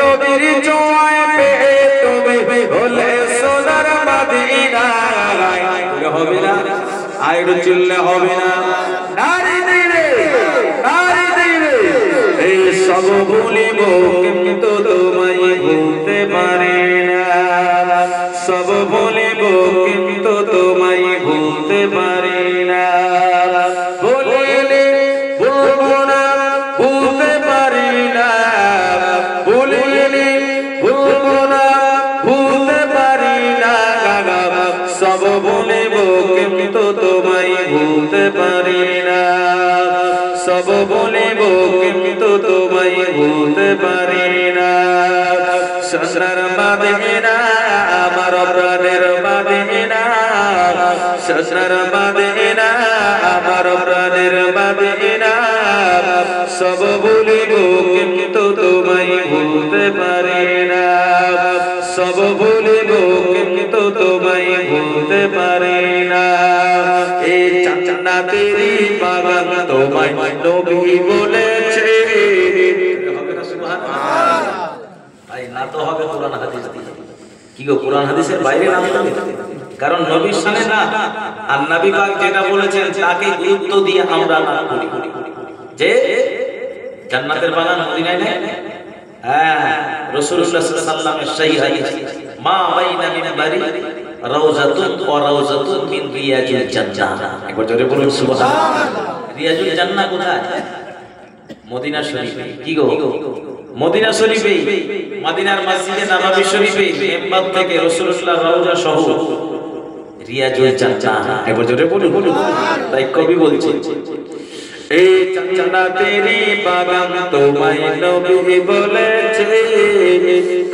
নবীর ছোঁয়ায় পেয়ে তুমি হলে সোনার মদিনা হবে না আইরো চললে হবে না নারী দিলে এই সব ভুলিব কিন্তু তোমায় ভুলতে পারি না সব ভুলিব কিন্তু তোমায় ভুলতে পারি না বলিলে বলবো না ভুলতে পারি না বলিলে বলবো না ভুলতে পারি না সব ভুলিব কিন্তু তোমায় ভুলতে পারি না সব বলিব কিন্তু তোমায় ভুলতে পারি না সোনার মদিনা আমার প্রাণের মদিনা সোনার মদিনা আমার প্রাণের মদিনা সব বলিব কিন্তু তোমায় ভুলতে পারি না সব বলিব কিন্তু তোমায় ভুলতে পারি না এই জান্নাতেরই বাগান তোমায় নবী বলেছে হবে না সুবহানাল্লাহ ভাই না তো হবে কোরআন হাদিস দিয়ে কি গো কোরআন হাদিসের বাইরে না হবে কারণ নবীর সামনে না আর নবী পাক যেটা বলেছেন তাকে গুরুত্ব দিয়ে আমরা না করি যে জান্নাতের বাগান মদিনায় নেই হ্যাঁ রাসূলুল্লাহ সাল্লাল্লাহু আলাইহি ওয়াসাল্লামের সহিহ হাদিস মা বাইনা মিনবারি রাউজাতুন ওয়া রাউজাতুন মিন রিয়াজিল জান্নাহ একবার জোরে বলুন সুবহানাল্লাহ রিয়াজুল জান্নাহ কোথায় মদিনা শরীফে কি গো মদিনা শরীফে মদিনার মসজিদে নববী শরীফে মেম্বার থেকে রাসূলুল্লাহ রওজা সহ রিয়াজুল জান্নাহ একবার জোরে বলুন তাই কবি বলছে এই জান্নাতেরই বাগান তোমায় নবী বলেছে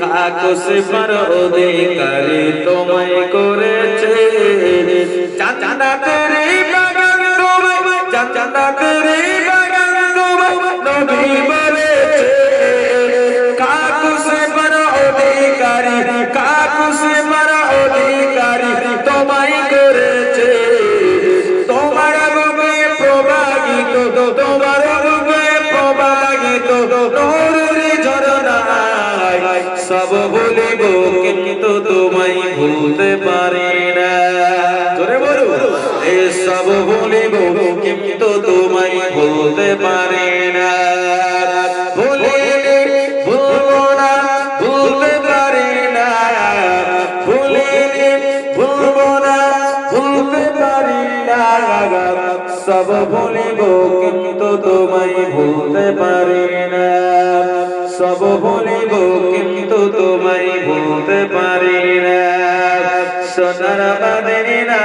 কাগজ पर অধিকার তোমায় করেছে জান্নাতেরই বাগান তোমায় জান্নাতেরই বাগান তোমায় নবী বলেছে কাগজ पर অধিকার কাগজ पर অধিকার তোমায় করেছে তোমার রূপে প্রবাহিত তোমার রূপে প্রবাহিত নূরের ঝরনায় সব ভুলিব কিন্তু তোমায় ভুলতে পারি না জোরে বলো এই সব ভুলিব কিন্তু তোমায় ভুলতে পারি না ভুলিলে ভুলবো না ভুলতে পারি না ভুলিলে ভুলবো না ভুলতে পারি না সব ভুলিব কিন্তু তোমায় ভুলতে পারি না সব ভুলিব কিন্তু তোমায় ভুলতে পারি না সোনার মদিনা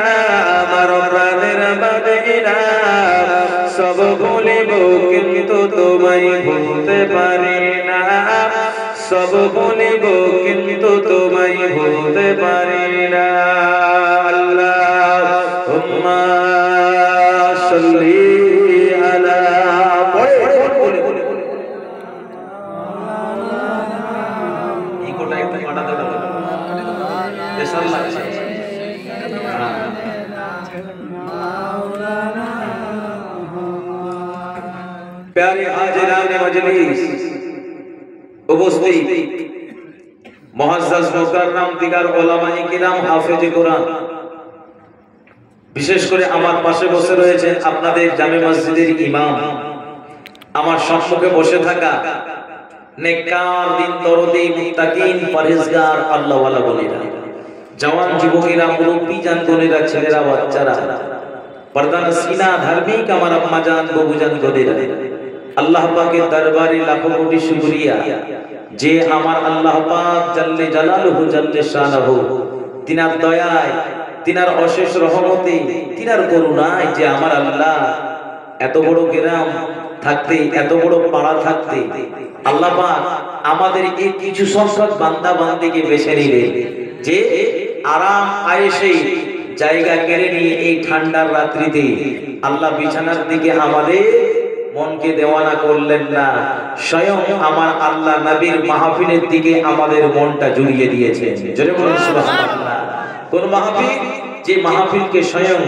আমার প্রাণের মদিনা সব ভুলিব কিন্তু তোমায় ভুলতে পারি না সব ভুলিব কিন্তু তোমায় ভুলতে পারি না আল্লাহুম্মা সাল্লি আলা এই কোটা একটু পাঠাতে হবে ইনশাআল্লাহ प्यारे हाजिरान मजलिस उपस्थित मुअज़्ज़ज़ मुकर्रम दिगार उलामाए किराम हाफिजे कुरान বিশেষ করে আমার পাশে বসে রয়েছেন আপনাদের জামে মসজিদের ইমাম আমার সম্মুখে বসে থাকা নেককার দিন দরদি মুত্তাকিন পরহেজগার আল্লাহওয়ালা বলিরা জওয়ান যুবকেরা মুরব্বি জান বোনেরা ছেলেরা বাচ্চারা পর্দা নসিনা ধার্মিক আমার আম্মা জান বাবু জান গদিরা আল্লাহ পাকের দরবারে লাখো কোটি শুকরিয়া যে আমার আল্লাহ পাক জাল্লে জালালুহু জাল্লে শানাহু তিনার দয়ায় তিনার অশেষ রহমতে তিনার করুণায় যে আমার আল্লাহ এত বড় গ্রাম থাকতে এত বড় পাড়া থাকতে আল্লাহ পাক আমাদের এই কিছু সংখ্যক বান্দা বান্দিকে বেছে নিলেন যে আরাম আয়েশে জায়গা কেড়ে নিয়ে এই ঠান্ডার রাত্রিতে আল্লাহ বিছানার দিকে আমাদের মনকে দেওয়ানা করলেন না স্বয়ং আমার আল্লাহ নবীর মাহফিলের দিকে আমাদের মনটা জুড়িয়ে দিয়েছেন জোরে বলুন সুবহানাল্লাহ কোন মাহফিল যে মাহফিলকে স্বয়ং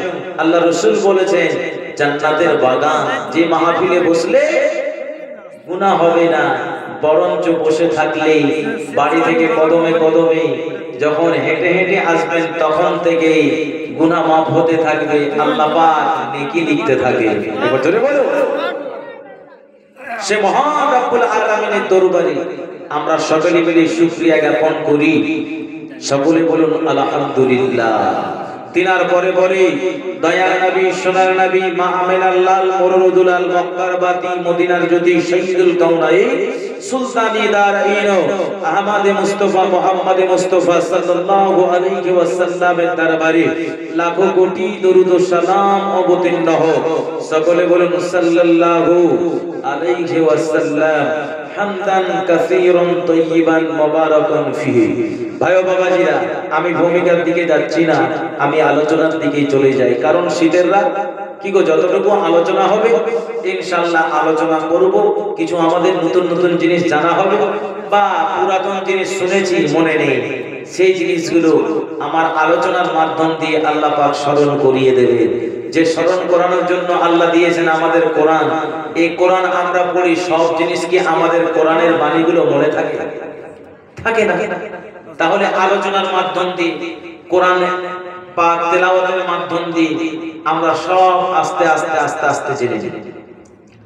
আল্লাহ রাসূল বলেছেন জান্নাতের বাগান যে মাহফিলে বসলে গুনাহ হবে না বরঞ্চ বসে থাকলে বাড়ি থেকে কদমে কদমে যখন হেঁটে হেঁটে আসবেন তখন থেকে গুনাহ মাফ হতে থাকবে, আল্লাহ পাক নেকি লিখতে থাকে। একবার জোরে বলো, সে মহান রব্বুল আলামিনের দরবারে আমরা সকলে মিলে শুকরিয়া জ্ঞাপন করি। সকলে বলুন আলহামদুলিল্লাহ। তিনার পরে পরে দয়ার নবী, সোনার নবী, মা আমিনার লাল, মরুদুল আল, মক্কার বাতি, মদিনার জ্যোতি, শহীদুল কাউনাইন, সুলতানি দারাইন, আহমদে মুস্তাফা, মুহাম্মদে মুস্তাফা সাল্লাল্লাহু আলাইহি ওয়াসাল্লামের দরবারে লাখো কোটি দরুদ ও সালাম অবতীর্ণ হোক। সকলে বলুন সাল্লাল্লাহু আলাইহি ওয়াসাল্লাম হামদান কাসীরান তাইয়িবান মুবারাকান ফিহি। ভাই ও বাবাজিরা, আমি ভূমিকার দিকে যাচ্ছি না, আমি আলোচনার দিকেই চলে যাই। কারণ শীতের রাত, কি গো, যতটুকু আলোচনা হবে ইনশাআল্লাহ আলোচনা করব। কিছু আমাদের নতুন নতুন জিনিস জানা হবে, বা পুরাতন জিনিস শুনেছি মনে নেই, সেই জিনিসগুলো আমার আলোচনার মাধ্যম দিয়ে আল্লাহ পাক স্মরণ করিয়ে দেবে। যে স্মরণ করানোর জন্য আল্লাহ দিয়েছেন আমাদের কোরআন, এই কোরআন আমরা পড়ি, সব জিনিস কি আমাদের কোরআনের বাণীগুলো মনে থাকে? থাকে না। তাহলে আলোচনার মাধ্যম দিয়ে, কোরআন পাক তেলাওয়াতের মাধ্যম দিয়ে আমরা সব আস্তে আস্তে আস্তে আস্তে জেনে যাই।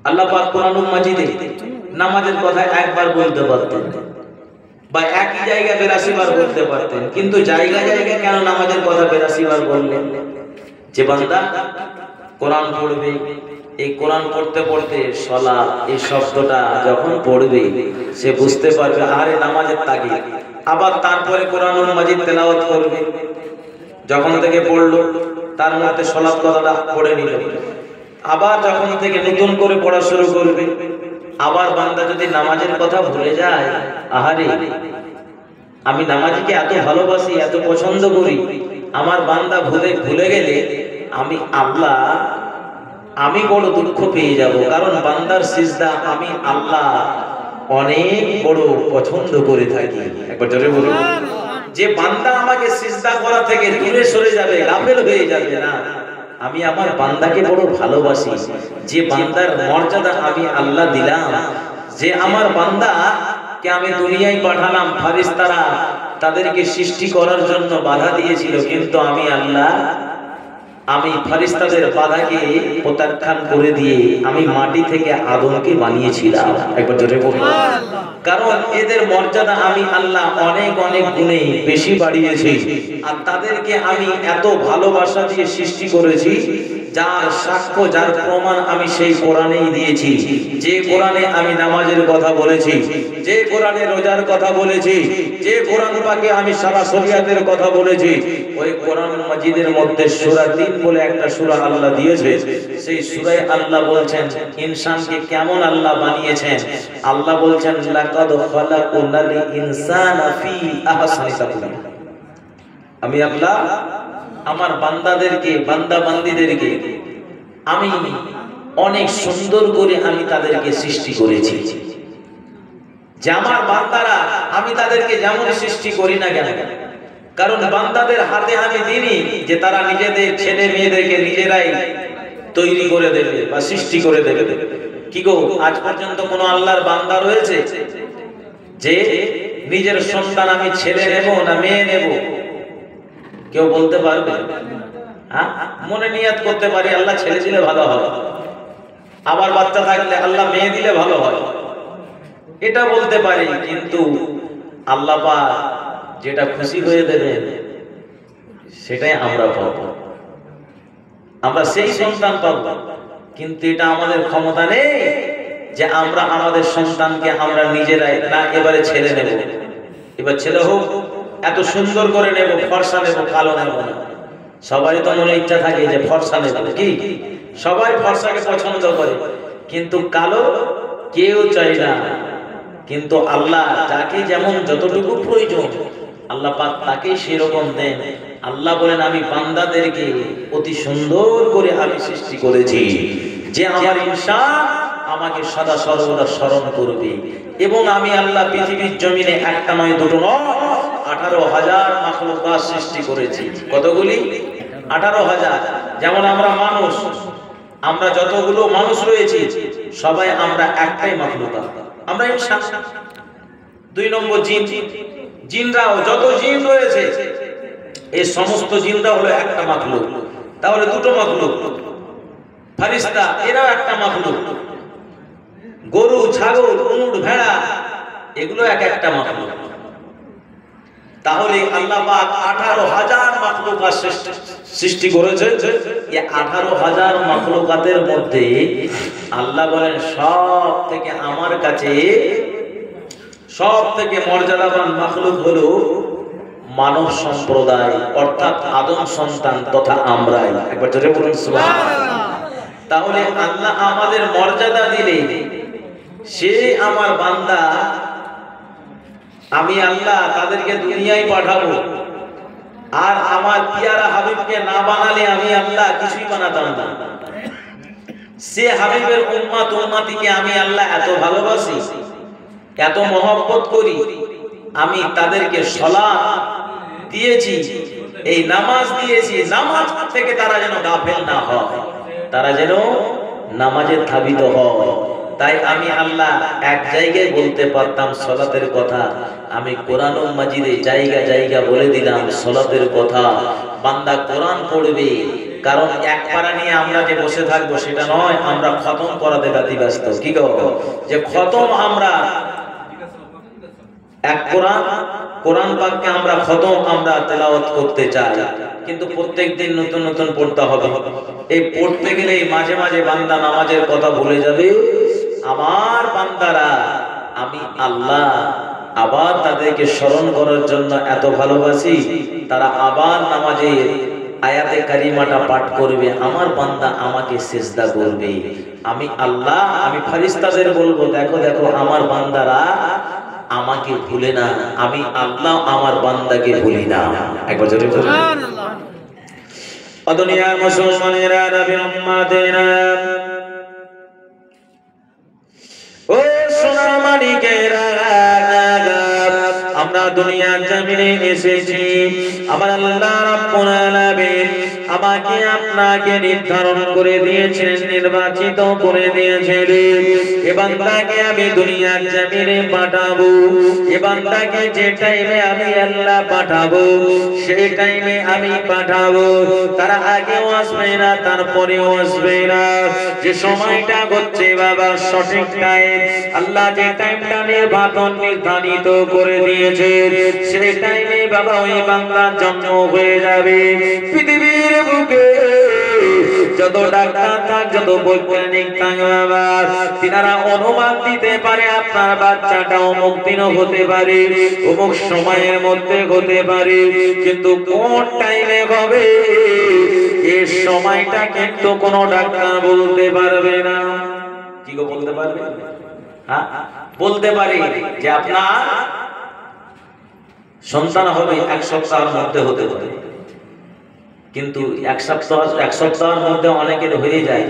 আল্লাহ পাক কোরআনুল মাজিদে নামাজের কথা একবার বলতে পারতেন, বা একই জায়গায় 82 বার বলতে পারতেন, কিন্তু জায়গা জায়গায় কেন নামাজের কথা 82 বার বললেন? যে বান্দা কোরআন পড়বে, এই কোরআন পড়তে পড়তে সালাত এই শব্দটা যখন পড়বে সে বুঝতে পারবে আরে নামাজের তাগিদ। আবার তারপরে কোরআনুল মাজিদ তেলাওয়াত করবে, যখন থেকে পড়লো তার মধ্যে সালাত কথাটা পড়ে নিল, আবার যখন থেকে নতুন করে পড়া শুরু করবে। আবার বান্দা যদি নামাজের কথা ভুলে যায়, আহারে আমি নামাজকে এত ভালোবাসি, এত পছন্দ করি, আমার বান্দা ভুলে গেলে আমি বড় দুঃখ পেয়ে যাব। কারণ বান্দার সিজদা আমি আল্লাহ অনেক বড় পছন্দ করে থাকি। একবার জোরে বলুন, যে বান্দা আমাকে সিজদা করা থেকে দূরে সরে যাবে, গাফেল হয়ে যাবে না, আমি আমার বান্দাকে বড় ভালোবাসি। যে বান্দার মর্যাদা আমি আল্লাহ দিলাম, যে আমার বান্দা কে আমি দুনিয়ায় পাঠালাম, ফেরেশতারা তাদেরকে সৃষ্টি করার জন্য বাধা দিয়েছিল, কিন্তু আমি আল্লাহ আমি ফেরেশতাদের বাধাকে প্রত্যাখ্যান করে দিয়ে আমি মাটি থেকে আদমকে বানিয়েছিলাম। একবার জোরে বলুন, কারণ এদের মর্যাদা আমি আল্লাহ অনেক অনেক গুণে বেশি বাড়িয়েছি, আর তাদেরকে আমি এত ভালোবাসা দিয়ে সৃষ্টি করেছি, যার সাক্ষ্য, যার প্রমাণ আমি সেই কোরআনেই দিয়েছি। যে কোরআনে আমি নামাজের কথা বলেছি, যে কোরআনে রোজার কথা বলেছি, যে কোরআন পাকে আমি সারা শরিয়াতের কথা বলেছি, ওই কোরআন মাজিদের মধ্যে সূরা 3 বলে একটা সূরা আল্লাহ দিয়েছে। সেই সূরায় আল্লাহ বলছেন ইনসানকে কেমন আল্লাহ বানিয়েছেন। আল্লাহ বলছেন লাকাদ খালাকুনাল ইনসানা ফি আহসানি তাকওয়িম। আমি আল্লাহ আমার বান্দাদেরকে, বান্দা বান্দীদেরকে আমি অনেক সুন্দর করে আমি তাদেরকে সৃষ্টি করেছি। যে আমার বান্দারা আমি তাদেরকে যেমন সৃষ্টি করি না কেন, কারণ বান্দাদের হাতে আমি দিইনি যে তারা নিজেদের ছেলে মেয়েদেরকে নিজেরাই তৈরি করে দেবে বা সৃষ্টি করে দেবে। কি গো, আজ পর্যন্ত কোন আল্লাহর বান্দা রয়েছে যে নিজের সন্তান আমি ছেলে নেব না মেয়ে নেব? কেউ বলতে পারবে? হ্যাঁ, মনে নিয়ত করতে পারি আল্লাহ ছেলে দিলে ভালো হয়, আবার বাচ্চা থাকলে আল্লাহ মেয়ে দিলে ভালো হয়, এটা বলতে পারি, কিন্তু আল্লাহ পাক যেটা খুশি হয়ে দেবেন সেটাই আমরা পাবো, আমরা সেই সন্তান পাবো। কিন্তু এটা আমাদের ক্ষমতা নেই যে আমরা আমাদের সন্তানকে আমরা নিজেরাই না এবারে ছেলে নেব, এবার ছেলে হোক এত সুন্দর করে নেব, ফর্সা নেব, কালো নেব না। সবারই তো মনে ইচ্ছা থাকে যে ফর্সা নেব, কি সবাই ফর্সাকে পছন্দ করে, কিন্তু কালো কেউ চায় না। কিন্তু আল্লাহ যাকে যেমন যতটুকু প্রয়োজন আল্লাহ পাক তাকে সেরকম দেন। আল্লাহ বলেন আমি বান্দাদেরকে অতি সুন্দর করে আমি সৃষ্টি করেছি, যে আমার ইনসান আমাকে সদা সর্বদা স্মরণ করবে। এবং আমি আল্লাহ পৃথিবীর জমিনে একটা নয় দুটো নয় 18,000 মাখলুকাত সৃষ্টি করেছি। কতগুলি? 18,000। যেমন আমরা মানুষ, আমরা যতগুলো মানুষ রয়েছি সবাই আমরা একটাই মাখলুকাত, আমরা ইনসান। 2 নম্বর জিন, জিনরাও যত জিন রয়েছে এই সমস্ত জিনরা হলো একটা মাখলুক। তাহলে দুটো মাখলুক। ফেরেশতা এরাও একটা মাখলুক। গরু, ছাগল, উট, ভেড়া এগুলো একটা মাখলুক। তাহলে আল্লাহ পাক 18,000 মাখলুকাত সৃষ্টি করেছে। এই 18,000 মাখলুকাতের মধ্যে আল্লাহ বলেন সব থেকে আমার কাছে সব থেকে মর্যাদাবান মাখলুক হলো মানব সম্প্রদায়, অর্থাৎ আদম সন্তান তথা আমরাই। একবার জোরে বলুন সুবহানাল্লাহ। তাহলে আল্লাহ আমাদের মর্যাদা দিলে সে আমার বান্দা, আমি আল্লাহ তাদেরকে দুনিয়ায় পাঠাবো। আর আমার পিয়ারা হাবিবকে না বানালে আমি আল্লাহ কিছুই বানাতাম না। সে হাবিবের উম্মত উম্মতিকে আমি আল্লাহ এত ভালোবাসি, এত মহব্বত করি, আমি তাদেরকে সালাত দিয়েছি, এই নামাজ দিয়েছি, নামাজ থেকে তারা যেন গাফেল না হয়, তারা যেন নামাজে ধাবিত হয়। তাই আমি আল্লাহ এক জায়গায় বলতে পারতাম সালাতের কথা, আমি কোরআন মাজিদে জায়গা জায়গা বলে দিলাম সালাতের কথা। বান্দা কোরআন পড়বে, কারণ এক পারা নিয়ে আমরা যে বসে থাকবো সেটা নয়, আমরা খতম করাতে ব্যতিব্যস্ত। কি গো, যে খতম আমরা এক কোরআন পাককে আমরা খতম আমরা তেলাওয়াত করতে চাই, কিন্তু প্রত্যেকদিন নতুন নতুন পড়তে হবে। এই পড়তে গেলে মাঝে মাঝে বান্দা নামাজের কথা ভুলে যাবে। আমার বান্দারা আমি আল্লাহ আবার তাদেরকে স্মরণ করার জন্য এত ভালোবাসি, তারা আবার নামাজে আয়াতে কারিমাটা পাঠ করবে, আমার বান্দা আমাকে সিজদা করবে। আমি আল্লাহ, আমি ফেরেশতাদের বলবো দেখো দেখো আমার বান্দারা আমাকে ভুলে না, আমি আল্লাহ আমার বান্দাকে ভুলি না। একবার জোরে বলুন সুবহানাল্লাহ। ও দুনিয়ার মুসলমানেরা, নবীর উম্মতেরা, ও সোনার মানিকেরা, আমরা দুনিয়ার জমিনে এসেছি। আমার আল্লাহ রাব্বুল আলামিন আমাকে আপনাকে নির্ধারণ করে দিয়েছিলেন, নির্বাচিত করে দিয়েছিলেন। এ বান্দাকে আমি দুনিয়ার জমিনে পাঠাবো। এ বান্দাকে যে টাইমে আমি আল্লাহ পাঠাবো সেই টাইমে আমি পাঠাবো। তারা আগেও আসবে না, তারপরেও আসবে না। যে সময়টা হচ্ছে বাবা সঠিক টাইম, আল্লাহ যে টাইমটা নির্ধারিত করে দিয়েছে সেই টাইমে বাবা ওই বান্দার জন্ম হয়ে যাবে। পৃথিবীর বুকে যত ডাক্তার থাক, যত বৈজ্ঞানিক থাক বাবা, তিনারা অনুমান দিতে পারে আপনার বাচ্চাটা অমুক দিনও হতে পারে, অমুক সময়ের মধ্যে হতে পারে, কিন্তু কোন টাইমে হবে এই সময়টা কিন্তু কোনো ডাক্তার বলতে পারবে না। কি গো বলতে পারবে? হ্যাঁ বলতে পারে যে আপনার সন্তান হবে 1 সপ্তাহের মধ্যে হতে পারে, কিন্তু এক সপ্তাহের মধ্যে অনেকের হয়ে যায়,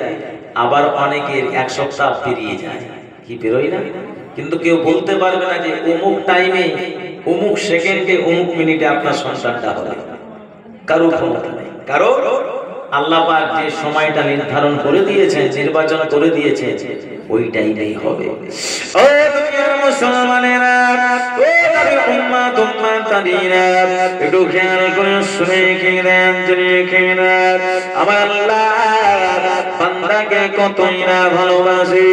আবার অনেকের 1 সপ্তাহ পেরিয়ে যায়। কি পেরোয় না? কিন্তু কেউ বলতে পারবে না যে অমুক টাইমে, অমুক সেকেন্ডে, অমুক মিনিটে আপনার সন্তানটা হবে। কারো ক্ষমতা নেই। কারো আল্লাহ পাক যে সময়টা নির্ধারণ করে দিয়েছেন, নির্বাচন করে দিয়েছেন, ওই টাইমেই হবে। ও দুনিয়ার মুসলমানেরা, ও নবীর উম্মত উম্মতাদিরা, একটু খেয়াল করে শুনে খেলেন, জেনে খেলেন। আমার আল্লাহ বান্দাকে কতই না ভালোবাসে।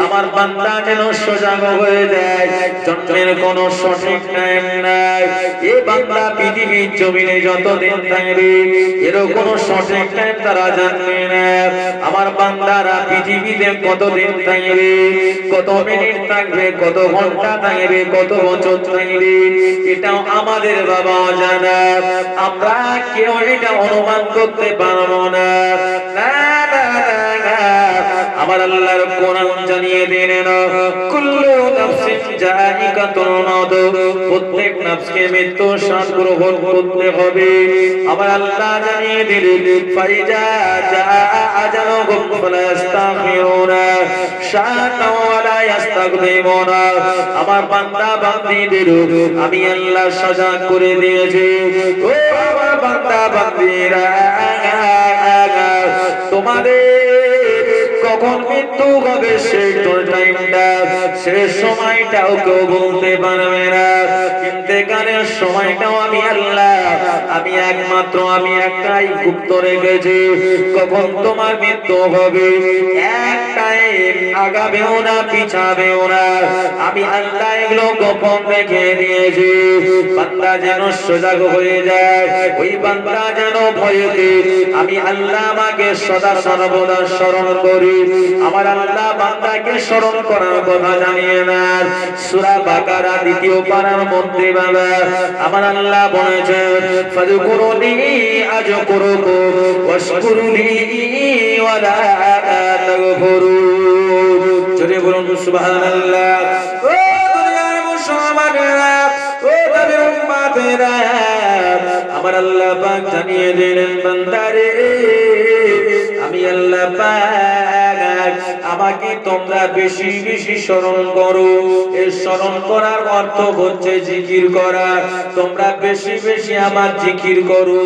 আমার বান্দা যেন সজাগ হয়ে যায়, জন্মের কোনো সঠিক টাইম নাই। এই বান্দা পৃথিবীর জমিনে যতদিন থাকবে এর কোনো সঠিক টাইম তারা জানবে না। আমার বান্দারা পৃথিবীতে কতদিন থাকবে, কত মিনিট থাকবে, কত ঘন্টা থাকবে, কত বছর থাকবে, এটাও আমাদের বাবা অজানা। আমরা কেউ এটা অনুমান করতে পারবো না। আমার আল্লাহর কোরআন জানিয়ে দিলেন, কুল্লু নাফসিন যায়িকাতুল মাউত, প্রত্যেক নফসকে মৃত্যু স্বাদ গ্রহণ করতে হবে। আমার আল্লাহ জানিয়ে দিলেন, ফাইজা জা আজালুহুম ফালা ইস্তাগফিরুনা শাআতাও ওয়ালা ইস্তাগদিমুনা। আমার বান্দা বান্দীদের আমি আল্লাহ সজাগ করে দিয়েছি। ও আমার বান্দা বান্দীরা, তোমাদের কখন মৃত্যু হবে সেই টাইমটা, সেই সময়টাও কেউ বলতে পারবে না। সময়টাও আমি আল্লাহ, আমি একমাত্র আমি একটাই গুপ্ত রেখেছি, কখন তোমার মৃত্যু হবে একটাই, আগাবেও না পিছাবেও না, আমি আল্লাহ এগুলো গোপন রেখে দিয়েছি। বান্দা যেন সজাগ হয়ে যায়, ওই বান্দা যেন ভয়েতে আমি আল্লাহ আমাকে সদা সর্বদা স্মরণ করি। আমার আল্লাহ বান্দাকে স্মরণ করার কথা জানিয়ে না। সূরা বাকারা 2য় পারার মধ্যে বাবা আমার আল্লাহ বলেছেন, ফাযকুরুনি আযকুরুকুম ওয়াশকুরুলি ওয়ালা তাগফুরুন। জোরে বলুন সুবহানাল্লাহ। ও দুনিয়ার মুসলমানেরা, ও নবীর উম্মতেরা, আমার আল্লাহ পাক জানিয়ে দিলেন বান্দারে, আমি আল্লাহ পাক আমাকে তোমরা বেশি বেশি স্মরণ করো। এই স্মরণ করার অর্থ হচ্ছে জিকির করা। তোমরা বেশি বেশি আমার জিকির করো।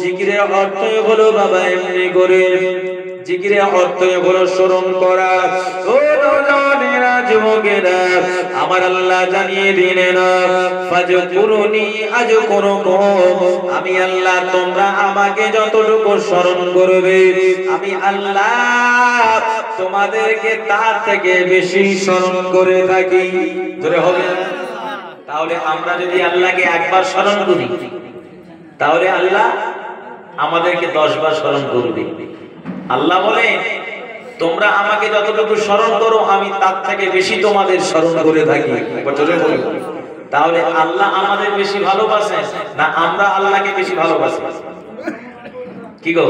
জিকিরের অর্থ হলো বাবা এমনি করে, জিকিরের অর্থ হলো স্মরণ করা। ও নওজওয়ানেরা, যুবকেরা, আমার আল্লাহ জানিয়ে দিলেন, ফাযকুরুনি আযকুরুকুম, আমি আল্লাহ তোমরা আমাকে যতটুকু স্মরণ করবে আমি আল্লাহ তোমাদেরকে তার থেকে বেশি স্মরণ করে থাকি। জোরে হবে। তাহলে আমরা যদি আল্লাহকে একবার স্মরণ করি তাহলে আল্লাহ আমাদেরকে 10 বার স্মরণ করবে। আল্লাহ বলে তোমরা আমাকে যতটুকু স্মরণ করো আমি তার থেকে বেশি তোমাদের স্মরণ করে থাকি। তাহলে আল্লাহ আমাদের বেশি ভালোবাসে না আমরা আল্লাহকে বেশি ভালোবাসি? কি গো,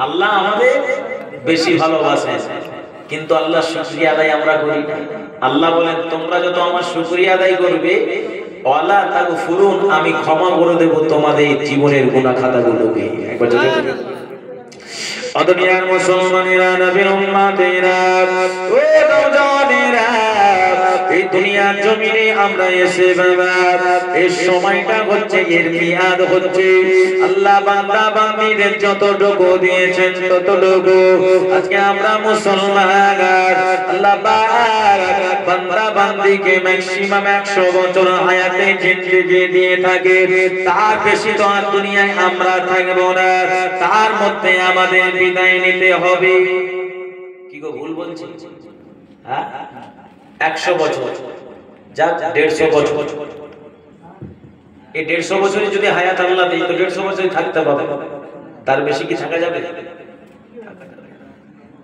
আল্লাহ আমাদের বেশি ভালোবাসে, কিন্তু আল্লাহ শুকরিয়া আদায় আমরা করি না। আল্লাহ বলেন তোমরা যত আমার শুকরিয়া আদায় করবে ওয়ালা তাগফুরুন, আমি ক্ষমা করে দেব তোমাদের জীবনের গুনাহ খাতাগুলোকে। একবার যদি দুনিয়ার মুসলমানেরা, নবীর উম্মতেরা, ও নওজওয়ানেরা, এই দুনিয়ার জমিনে আমরা এসে বাবা এই সময়টা হচ্ছে এর মিয়াদ হচ্ছে। আল্লাহ বান্দা বান্দীদের যতটুকু দিয়েছেন ততটুকু। আজকে আমরা মুসলমান, আল্লাহ পাক বান্দা বান্দীকে ম্যাক্সিমাম 100 বছর হায়াতে জিন্দেগি দিয়ে থাকে। তার বেশি তো আর দুনিয়ায় আমরা থাকবো না, তার মধ্যে আমাদের বিদায় নিতে হবে। কি গো ভুল বলছি? হ্যাঁ, 100 বছর যাক 150 বছর, এই 150 বছরে যদি হায়াত আল্লাহ দেয় তো 150 বছরই থাকতে পাবে, তার বেশি কি থাকা যাবে?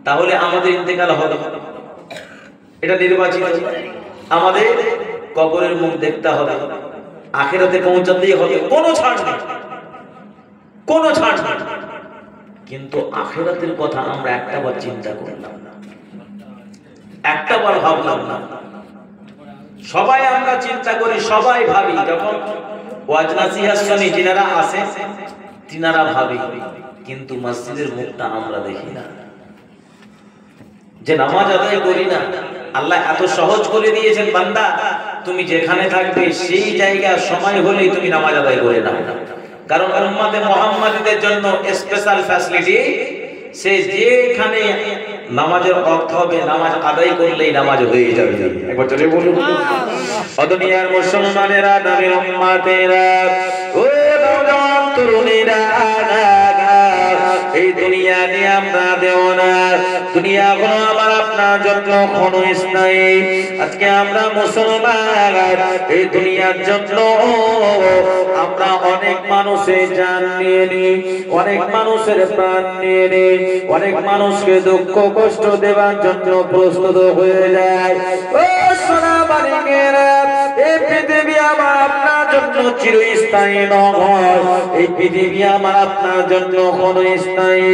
তাহলে আমাদের ইন্তেকাল হবে, এটা নির্বাচিত। আমাদের কবরের মুখ দেখতে হবে, আখিরাতে পৌঁছাতেই হবে, কোনো ছাড় নেই, কোনো ছাড় নেই। কিন্তু আখিরাতের কথা আমরা একটাবার চিন্তা করলাম না, একটাবার ভাবলাম না। সবাই আমরা চিন্তা করি, সবাই ভাবি, যখন ওয়াজ নাসিহাত শুনি যিনারা আসে তিনারা ভাবি, কিন্তু মসজিদের মুখটা আমরা দেখি না। যে নামাজ আদায় করি না, আল্লাহ এত সহজ করে দিয়েছেন, বান্দা তুমি যেখানে থাকবে সেই জায়গা সময় হলেই তুমি নামাজ আদায় করে নাও। কারণ উম্মতে মুহাম্মাদীদের জন্য স্পেশাল ফ্যাসিলিটি, সে যেখানে নামাজের ওয়াক্ত হবে নামাজ আদায় করলেই নামাজ হয়ে যাবে। একবার জোরে বলুন। দুনিয়ার মুসলমানেরা, নবীর উম্মতেরা, ও নওজওয়ান তরুণীরা, এই দুনিয়া নিয়ে আমরা দেওয়ানা। দুনিয়া কোনো আমার আপনার জন্য কোনো স্থায়ী। আজকে আমরা মুসলমান, এই দুনিয়ার জন্য আমরা অনেক মানুষের জান নিয়ে নিই, অনেক মানুষের প্রাণ নিয়ে নিই, অনেক মানুষকে দুঃখ কষ্ট দেওয়ার জন্য প্রস্তুত হয়ে যায়। ও সোনা মানিকেরা, এই পৃথিবী আমার আপনার জন্য চিরস্থায়ী নয়। এই পৃথিবী আমার আপনার জন্য কোনো স্থায়ী।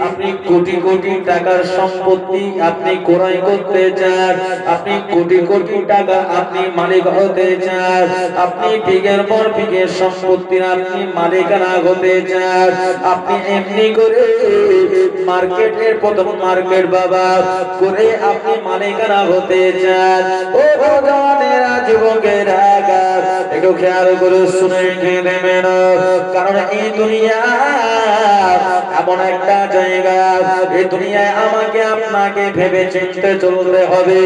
আপনি কোটি কোটি টাকার সম্পত্তি আপনি ক্রয় করতে চান, আপনি কোটি কোটি টাকা আপনি মালিক হতে চান, আপনি বিঘের পর বিঘের সম্পত্তির আপনি মালিকানা হতে চান, আপনি এমনি করে মার্কেটের প্রথম মার্কেট বাবা করে আপনি মালিকানা হতে চান। ও ভগবানেরা, যুবকেরা, একটু খেয়াল করে শুনে নেবেন, কারণ এই দুনিয়া এমন একটা জায়গা, এই দুনিয়ায় আমাকে আপনাকে ভেবে চিন্তে চলতে হবে,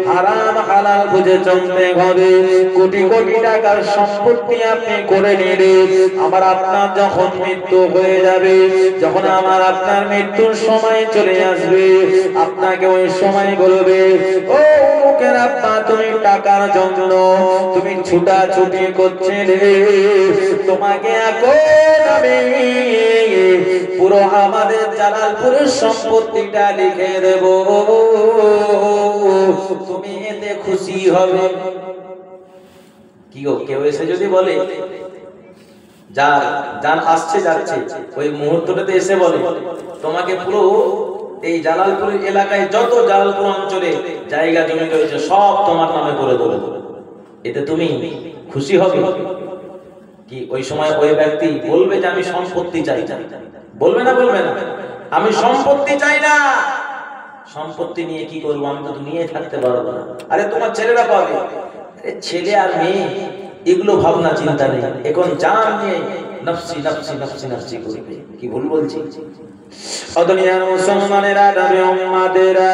হারাম হালাল বুঝে চলতে হবে। কোটি কোটি টাকার সম্পত্তি আপনি করে নিলে আমার আপনার যখন মৃত্যু হয়ে যাবে, যখন আমার আপনার মৃত্যুর সময় চলে আসবে, আপনাকে ওই সময় বলবে, ও মুখের আব্বা তুমি টাকার জন্য তুমি ছুটাছুটি করছিলে, তোমাকে এখন আমি পুরো আমাদের জালালপুরের সম্পত্তিটা লিখে দেব, তুমি এতে খুশি হবে। কি গো, কেউ এসে যদি বলে, যার যান আসছে যাচ্ছে ওই মুহূর্তটাতে এসে বলে তোমাকে পুরো এই জালালপুর এলাকায় যত জালালপুর অঞ্চলে জায়গা জমি রয়েছে সব তোমার নামে করে দেবো, এতে তুমি খুশি হবে? কি ওই সময় ওই ব্যক্তি বলবে যে আমি সম্পত্তি চাই? বলবে না? বলবে না? আমি সম্পত্তি চাই না, সম্পত্তি নিয়ে কি করবো, আমি তো দুনিয়ায় থাকতে পারবো না। আরে তোমার ছেলেরা পাবে, আরে ছেলে আর মেয়ে এগুলো ভাবনা চিন্তা নেই, এখন জান নিয়ে নফসি নফসি নফসি নফসি করবে। কি ভুল বলছি? দুনিয়ার মুসলমানেরা, নবী উম্মতেরা,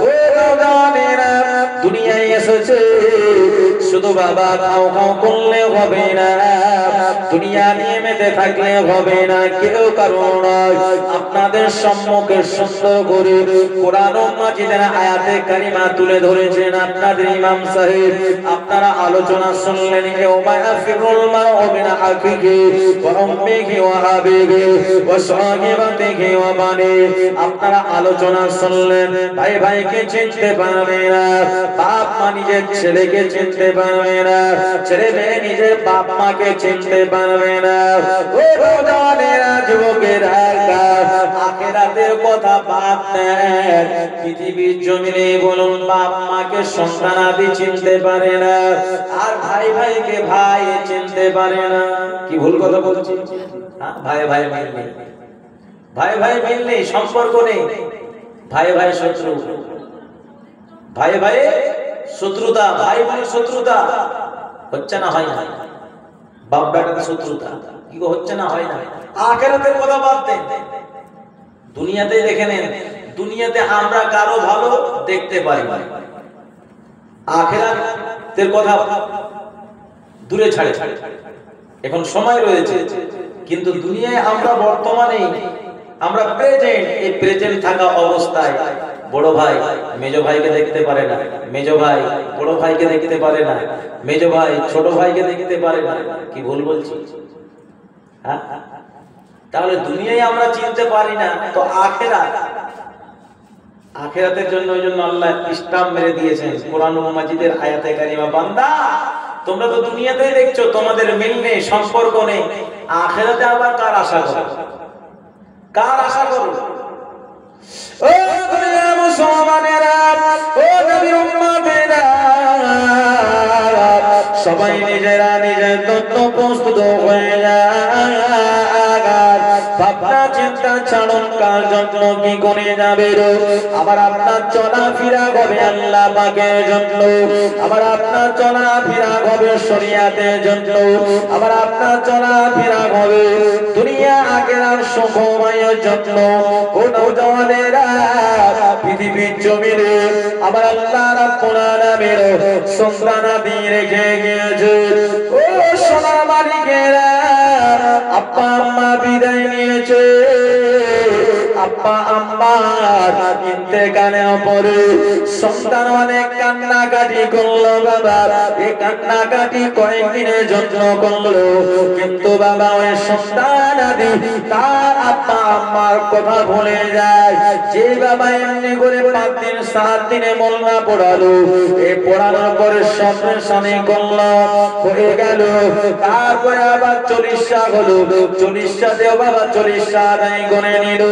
ও নওজওয়ানেরা, দুনিয়ায় এসেছে শুধু বাবা খাও খাও করলে হবে না, দুনিয়া নিয়ে মেতে থাকলে হবে না। কেউ কারণ আপনাদের সম্মুখে সুন্দর করে কোরআন ও মাজিদের আয়াতে কারিমা তুলে ধরেছেন আপনাদের ইমাম সাহেব। আপনারা আলোচনা শুনলেন, ইয়াউমা ইয়াফিরুল মারউ মিন আখিহি ওয়া উম্মিহি ওয়া আবিহি ওয়া সাহিবাতিহি ওয়া বানিহি। আপনারা আলোচনা শুনলেন, ভাই ভাইকে চিনতে পারবে না, বাপ মা নিজের ছেলেকে চিনতে পারবে না, ছেলে মেয়ে নিজের বাপ মাকে চিনতে পারবে না। ও নওজওয়ানেরা, যুবকেরা, আখিরাতের কথা বাদ দেন, পৃথিবীর জমিনে বলুন বাপ মাকে সন্তানাদি চিনতে পারে না, আর ভাই ভাইকে ভাই চিনতে পারে না। কি ভুল কথা বলছি? ভাই ভাই মিল নেই, ভাই ভাই মিল নেই, সম্পর্ক নেই, ভাই ভাই শত্রু, ভাই ভাই শত্রুতা, ভাই ভাই শত্রুতা হচ্ছে না? হয় না? বাপ বেটাতে শত্রুতা কি হচ্ছে না? হয় না? আখিরাতের কথা বাদ দেন, দুনিয়াতেই দেখে নেন, দুনিয়াতে আমরা কারো ভালো দেখতে পারি না, আখিরাতের কথা দূরে ছাড়ে। এখন সময় রয়েছে, কিন্তু দুনিয়ায় আমরা বর্তমানে আমরা প্রেজেন্ট, এই প্রেজেন্ট থাকা অবস্থায় বড় ভাই মেজ ভাইকে দেখতে পারে না, মেজ ভাই বড় ভাইকে দেখতে পারে না, মেজ ভাই ছোট ভাইকে দেখতে পারে না। কি ভুল বলছি? হ্যাঁ, তাহলে দুনিয়ায় আমরা চিনতে পারি না, তো আখিরাত, আখিরাতের জন্য ওই জন্য আল্লাহ স্টাম্প মেরে দিয়েছেন কোরআন মাজিদের আয়াতে কারিমা, বান্দা তোমরা তো দুনিয়াতেই দেখছো তোমাদের মিল নেই, সম্পর্ক নেই, আখিরাতে আবার কার আশা করো? কার আশা করো? ও দুনিয়ার মুসলমানেরা, ও নবীর উম্মতেরা, সবাই নিজেরা নিজের তত্ত্ব প্রস্তুত হয়ে যায়, ভাবনা চিন্তা ছাড়ুন কার জন্য কি করে যাবে। আবার আপনার চলাফেরা হবে আল্লাহ পাকের জন্য, আবার আপনার চলাফেরা হবে শরিয়াতের জন্য, আবার আপনার চলাফেরা হবে দুনিয়া আখিরাত সুখময়ের জন্য। ও নওজওয়ানেরা, পৃথিবীর জমিনে আবার আল্লাহ রাব্বুল আলামিন সন্তানাদি রেখে গিয়েছে। ও সোনার মালিকেরা, আব্বা আম্মা বিদায় নিয়েছে, আব্বা আম্মার ইন্তেকালের পরে সন্তান অনেক কান্নাকাটি করলো। বাবা এই কান্নাকাটি কয়েকদিনের জন্য করলো, কিন্তু বাবা ওই সন্তান আদি তার আব্বা আম্মার কথা ভুলে যায়। যে বাবা এমনি করে 5 দিন 7 দিনে মোল্লা পড়ালো, এই পড়ানোর পরে সন্তান করলো হয়ে গেল, তারপরে আবার 40টা হলো, 40টা দেও বাবা 40টা আদায় করে নিল,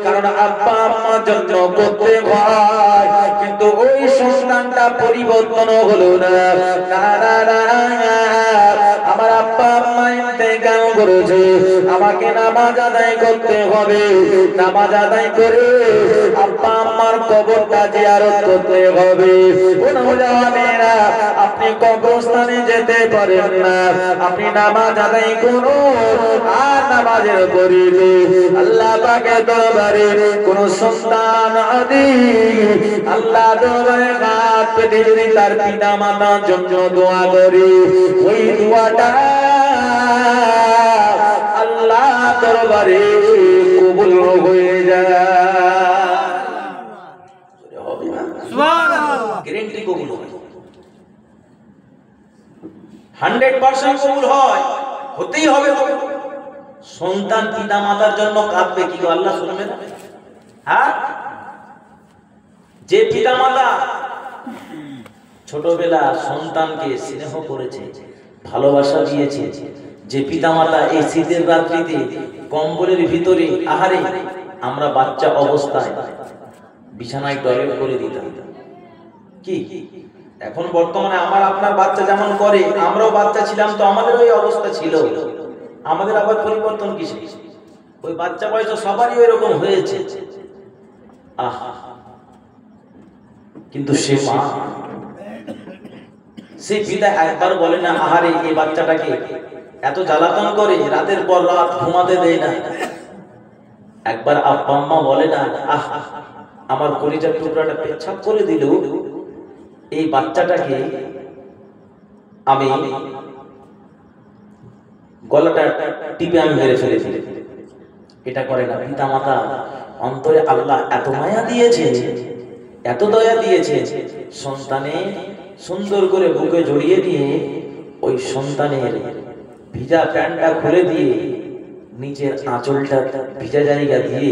কারণ আব্বা আম্মার জন্য করতে হয়। কিন্তু ওই সন্তানটা পরিবর্তন হলো না, না না না, আমার আব্বা আম্মা ইন্তেকাল করেছে, আমাকে নামাজ আদায় করতে হবে, নামাজ আদায় করে আব্বা আম্মার কবরটা জিয়ারত করতে হবে। ও নওজওয়ানেরা, আপনি কবরস্থানে যেতে পারেন না, আপনি নামাজ আদায় করুন আর নামাজের পরিবে আল্লাহ পাকের দরবারে কোন সন্তান আদি আল্লাহ দরবারে হাত পেতে যদি তার পিতা মাতার জন্য দোয়া করে, ওই দোয়াটা আল্লাহ দরবারে কবুল হয়ে যায়। হবে না? সুবহানাল্লাহ, গ্যারান্টি কবুল হয়, 100% কবুল হয়, হতেই হবে। সন্তান পিতা মাতার জন্য কাঁদবে, কি আল্লাহ শুনবে না? হ্যাঁ, যে পিতা মাতা ছোটবেলা সন্তানকে স্নেহ করেছে, ভালোবাসা দিয়েছে, যে পিতা মাতা এই শীতের রাত্রিতে কম্বলের ভিতরে আহারে আমরা বাচ্চা অবস্থায় বিছানায় টয়লেট করে দিতাম, কি এখন বর্তমানে আমার আপনার বাচ্চা যেমন করে, আমরাও বাচ্চা ছিলাম তো আমাদের ওই অবস্থা ছিল, আমাদের আবার পরিবর্তন কিসে? ওই বাচ্চা বয়স সবারই ওই রকম হয়েছে। আহা, কিন্তু সে মা, সেই পিতা একবার বলে না, আহারে এই বাচ্চাটাকে এত জ্বালাতন করে, রাতের পর রাত ঘুমাতে দেয় না। একবার আব্বা আম্মা বলে না, আহ আমার কলিজার টুকরাটা পেচ্ছাপ করে দিল, এই বাচ্চাটাকে আমি গলাটা টিপে আমি মেরে ফেলেছি। এটা করে না পিতা মাতা, অন্তরে আল্লাহ এত মায়া দিয়েছে, এত দয়া দিয়েছে, সন্তানে সুন্দর করে বুকে জড়িয়ে দিয়ে ওই সন্তানের ভিজা প্যান্টটা খুলে দিয়ে নিচের আঁচলটা ভিজা জায়গা দিয়ে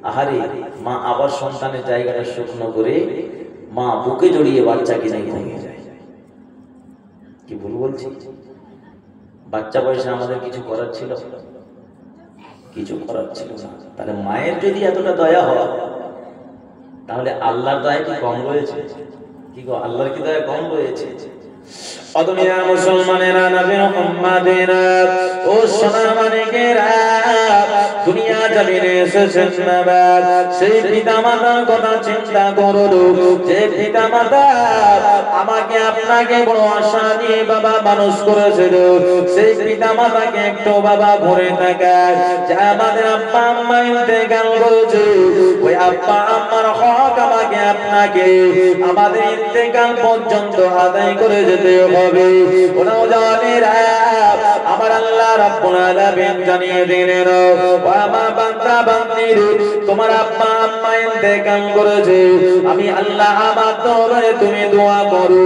আহারে মা আবার সন্তানের জায়গাটা শুকনো করে মা বুকে জড়িয়ে বাচ্চাকে নিয়ে ঘুমিয়ে যায়। কি ভুল বলছি? বাচ্চা বয়সে আমাদের কিছু করার ছিল? কিছু করার ছিল না। তাহলে মায়ের যদি এতটা দয়া হয়, তাহলে আল্লাহর দয়া কি কম রয়েছে? কি গো, আল্লাহর কি দয়া কম রয়েছে? অদমিয়া মুসলমানেরা, নবী মুহাম্মাদেরা, ও সোনামানিকেরা, দুনিয়া জমিনে এসেছেন বাবা, সেই পিতা মাতার কথা চিন্তা করো, যে পিতা মাতা আমাকে আপনাকে বড় আশা নিয়ে বাবা মানুষ করেছিল, সেই পিতা মাতাকে একটু বাবা ঘুরে থাকার, যে আমাদের আব্বা আম্মা ইন্তেকাল করেছে, ওই আব্বা আম্মার হক আমাকে আপনাকে আমাদের ইন্তেকাল পর্যন্ত আদায় করে যেতে হবে। ওনাও জানেন, আমার আল্লাহ রাব্বুল আলামিন জানিয়ে দিলেন, ও আমার বান্দা বান্দির, তোমার আব্বা আম্মা ইন্তেকাল করেছে, আমি আল্লাহ আমার দরবারে তুমি দোয়া করো।